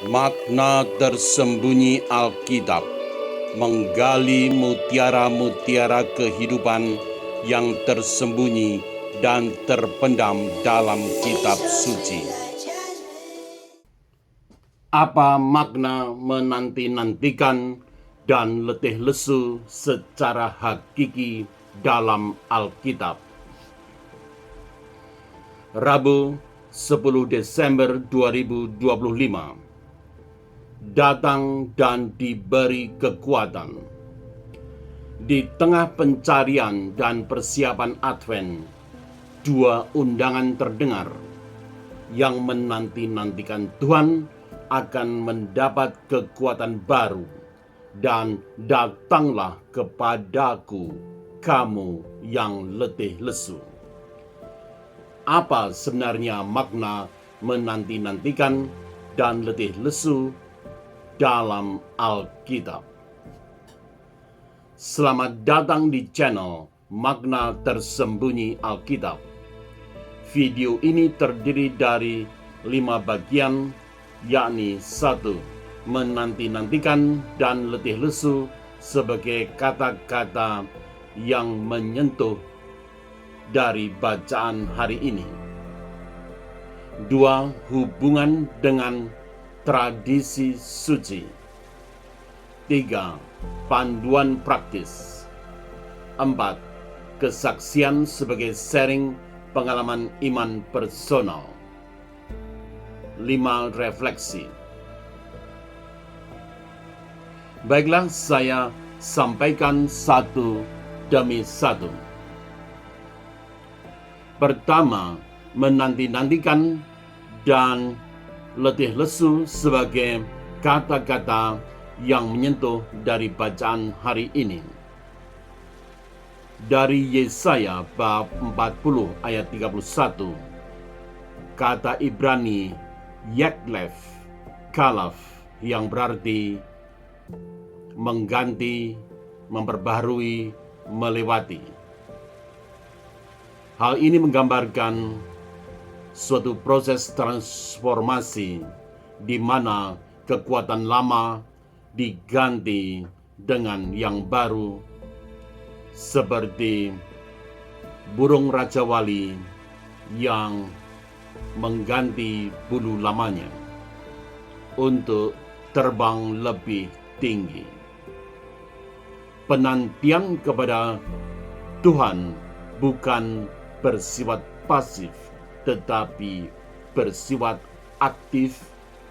Makna tersembunyi Alkitab menggali mutiara-mutiara kehidupan yang tersembunyi dan terpendam dalam kitab suci. Apa makna menanti-nantikan dan letih lesu secara hakiki dalam Alkitab? Rabu 10 Desember 2025. Datang dan diberi kekuatan. Di tengah pencarian dan persiapan Advent, dua undangan terdengar. Yang menanti-nantikan Tuhan akan mendapat kekuatan baru, dan datanglah kepadaku kamu yang letih lesu. Apa sebenarnya makna menanti-nantikan dan letih lesu dalam Alkitab? Selamat datang di channel Makna Tersembunyi Alkitab. Video ini terdiri dari 5 bagian, yakni 1. Menanti-nantikan dan letih lesu sebagai kata-kata yang menyentuh dari bacaan hari ini. 2. Hubungan dengan tradisi suci. 3. Panduan praktis. 4. Kesaksian sebagai sharing pengalaman iman personal. 5. Refleksi. Baiklah, saya sampaikan satu demi satu. Pertama, menanti-nantikan dan letih lesu sebagai kata-kata yang menyentuh dari bacaan hari ini. Dari Yesaya bab 40 ayat 31, kata Ibrani Yeklef Kalaf yang berarti mengganti, memperbaharui, melewati. Hal ini menggambarkan suatu proses transformasi di mana kekuatan lama diganti dengan yang baru, seperti burung Raja Wali yang mengganti bulu lamanya untuk terbang lebih tinggi. Penantian kepada Tuhan bukan bersifat pasif, tetapi bersifat aktif,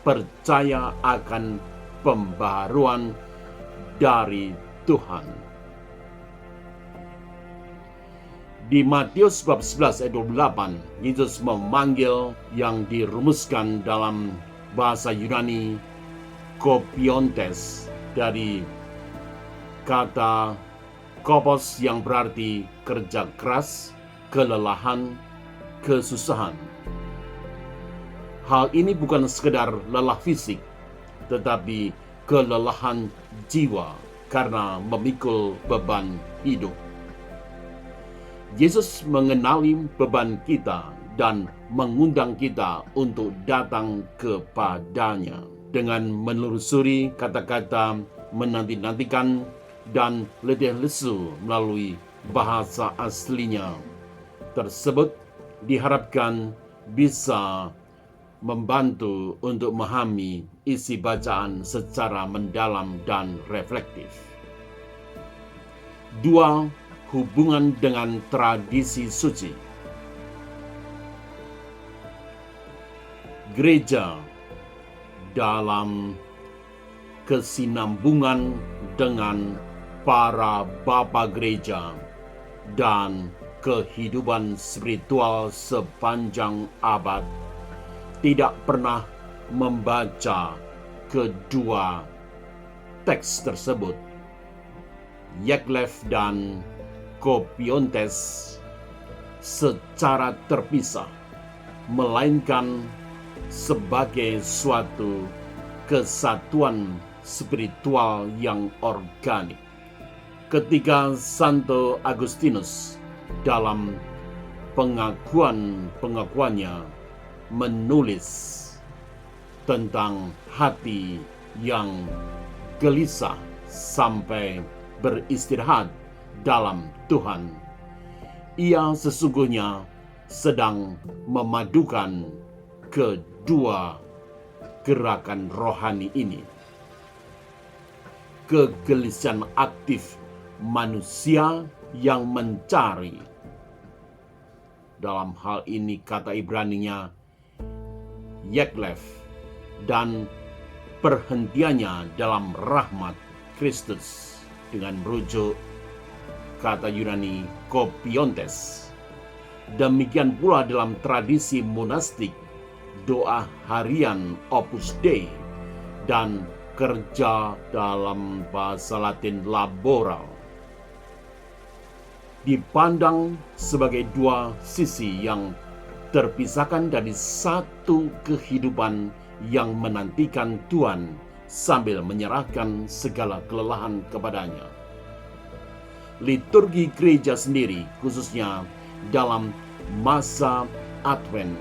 percaya akan pembaharuan dari Tuhan. Di Matius bab 11 ayat 28, Yesus memanggil yang dirumuskan dalam bahasa Yunani kopiontes dari kata kopos yang berarti kerja keras, kelelahan, kesusahan. Hal ini bukan sekedar lelah fisik, tetapi kelelahan jiwa karena memikul beban hidup. Yesus mengenali beban kita dan mengundang kita untuk datang kepadanya dengan menelusuri kata-kata menanti-nantikan dan letih lesu melalui bahasa aslinya. Tersebut diharapkan bisa membantu untuk memahami isi bacaan secara mendalam dan reflektif. 2. Hubungan dengan tradisi suci. Gereja dalam kesinambungan dengan para bapa gereja dan kehidupan spiritual sepanjang abad tidak pernah membaca kedua teks tersebut, Yeklef dan kopiontes, secara terpisah, melainkan sebagai suatu kesatuan spiritual yang organik. Ketika Santo Agustinus dalam pengakuannya menulis tentang hati yang gelisah sampai beristirahat dalam Tuhan. Ia sesungguhnya sedang memadukan kedua gerakan rohani ini. Kegelisahan aktif manusia yang mencari, dalam hal ini kata Ibraninya Yeklef, dan perhentiannya dalam rahmat Kristus dengan merujuk kata Yunani kopiontes. Demikian pula dalam tradisi monastik, doa harian Opus Dei dan kerja dalam bahasa Latin laboral dipandang sebagai dua sisi yang terpisahkan dari satu kehidupan yang menantikan Tuhan sambil menyerahkan segala kelelahan kepadanya. Liturgi gereja sendiri, khususnya dalam masa Advent,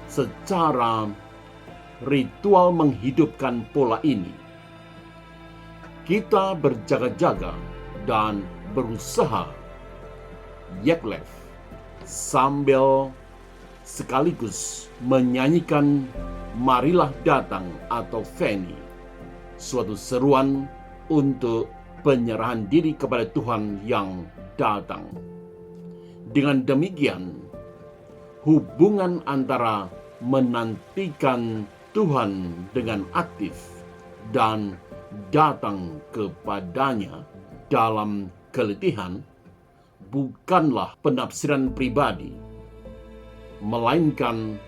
secara ritual menghidupkan pola ini. Kita berjaga-jaga dan berusaha Yeklef sambil sekaligus menyanyikan Marilah Datang atau Veni, suatu seruan untuk penyerahan diri kepada Tuhan yang datang. Dengan demikian, hubungan antara menantikan Tuhan dengan aktif dan datang kepadanya dalam keletihan bukanlah penafsiran pribadi, melainkan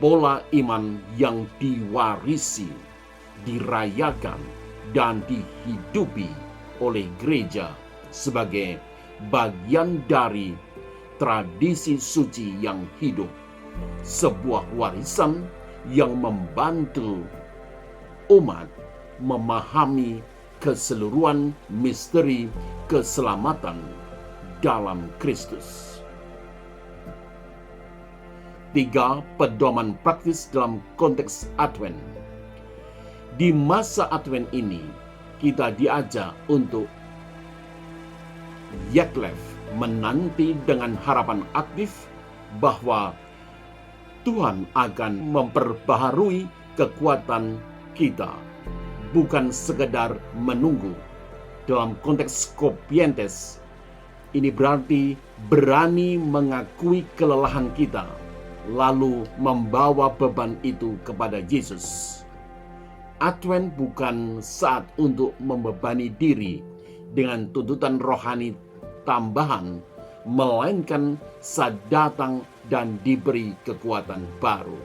pola iman yang diwarisi, dirayakan, dan dihidupi oleh gereja sebagai bagian dari tradisi suci yang hidup, sebuah warisan yang membantu umat memahami keseluruhan misteri keselamatan dalam Kristus. 3 pedoman praktis dalam konteks Advent. Di masa Advent ini, kita diajak untuk Yeklef, menanti dengan harapan aktif bahwa Tuhan akan memperbaharui kekuatan kita, bukan sekedar menunggu. Dalam konteks kopientes, ini berarti berani mengakui kelelahan kita, lalu membawa beban itu kepada Yesus. Advent bukan saat untuk membebani diri dengan tuntutan rohani tambahan, melainkan saat datang dan diberi kekuatan baru.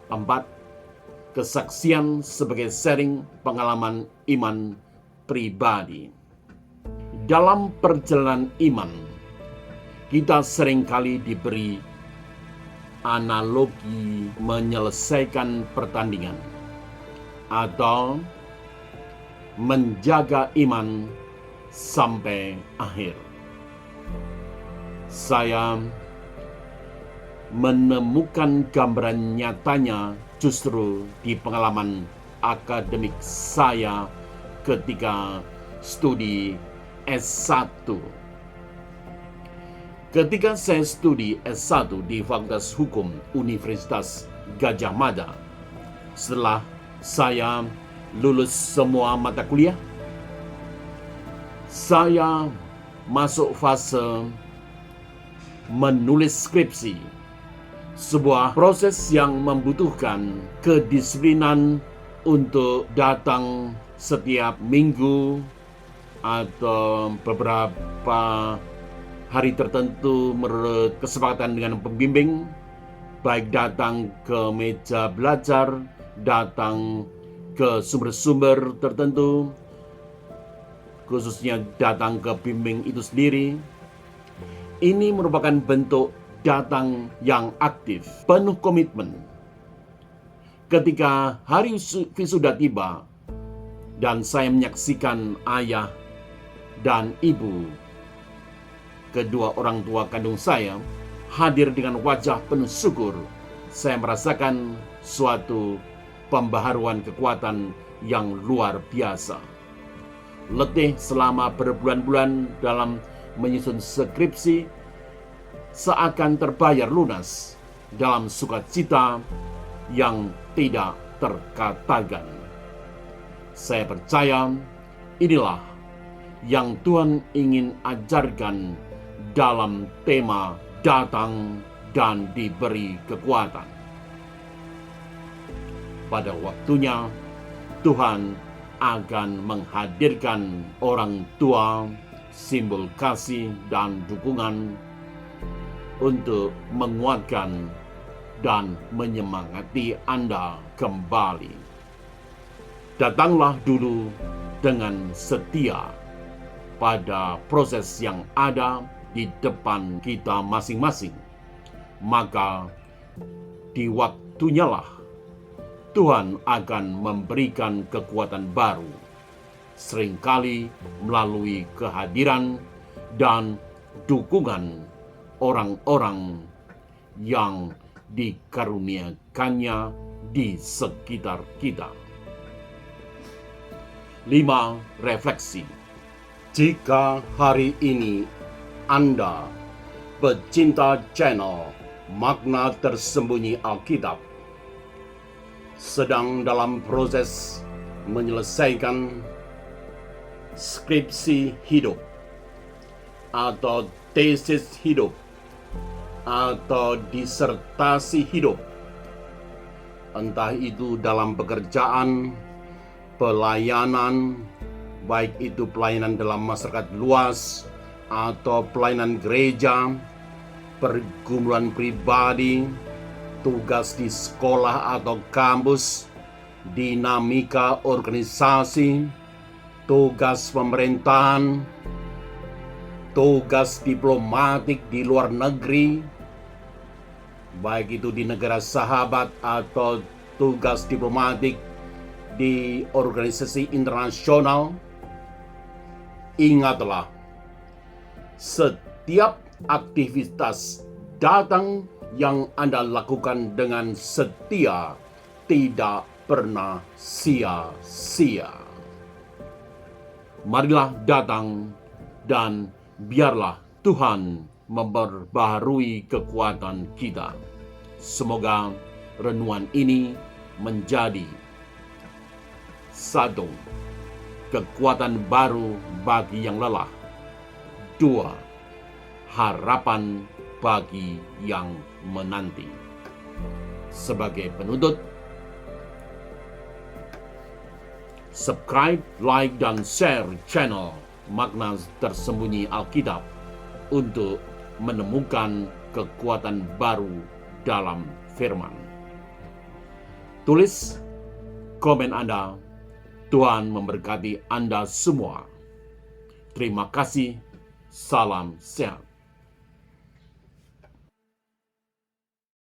4. Kesaksian sebagai sharing pengalaman iman pribadi. Dalam perjalanan iman, kita seringkali diberi analogi menyelesaikan pertandingan atau menjaga iman sampai akhir. Saya menemukan gambaran nyatanya justru di pengalaman akademik saya ketika studi S1. Ketika saya studi S1 di Fakultas Hukum Universitas Gadjah Mada, setelah saya lulus semua mata kuliah, saya masuk fase menulis skripsi, sebuah proses yang membutuhkan kedisiplinan untuk datang setiap minggu atau beberapa hari tertentu menurut kesepakatan dengan pembimbing, baik datang ke meja belajar, datang ke sumber-sumber tertentu, khususnya datang ke bimbing itu sendiri. Ini merupakan bentuk datang yang aktif, penuh komitmen. Ketika hari wisuda tiba dan saya menyaksikan ayah dan ibu, kedua orang tua kandung saya, hadir dengan wajah penuh syukur, saya merasakan suatu pembaharuan kekuatan yang luar biasa. Letih selama berbulan-bulan dalam menyusun skripsi seakan terbayar lunas dalam sukacita yang tidak terkatakan. Saya percaya inilah yang Tuhan ingin ajarkan dalam tema datang dan diberi kekuatan. Pada waktunya, Tuhan akan menghadirkan orang tua, simbol kasih dan dukungan untuk menguatkan dan menyemangati Anda kembali. Datanglah dulu dengan setia pada proses yang ada di depan kita masing-masing. Maka di waktunya lah Tuhan akan memberikan kekuatan baru, seringkali melalui kehadiran dan dukungan orang-orang yang dikaruniakannya di sekitar kita. 5. Refleksi. Jika hari ini Anda pecinta channel Makna Tersembunyi Alkitab sedang dalam proses menyelesaikan skripsi hidup atau tesis hidup atau disertasi hidup, entah itu dalam pekerjaan, pelayanan, baik itu pelayanan dalam masyarakat luas atau pelayanan gereja, pergumulan pribadi, tugas di sekolah atau kampus, dinamika organisasi, tugas pemerintahan, tugas diplomatik di luar negeri, baik itu di negara sahabat atau tugas diplomatik di organisasi internasional. Ingatlah, setiap aktivitas datang yang Anda lakukan dengan setia tidak pernah sia-sia. Marilah datang dan biarlah Tuhan memperbaharui kekuatan kita. Semoga renungan ini menjadi 1. Kekuatan baru bagi yang lelah. 2. Harapan bagi yang menanti. Sebagai penutup, subscribe, like, dan share channel Makna Tersembunyi Alkitab untuk menemukan kekuatan baru dalam firman. Tulis komen Anda. Tuhan memberkati Anda semua. Terima kasih. Salam sehat.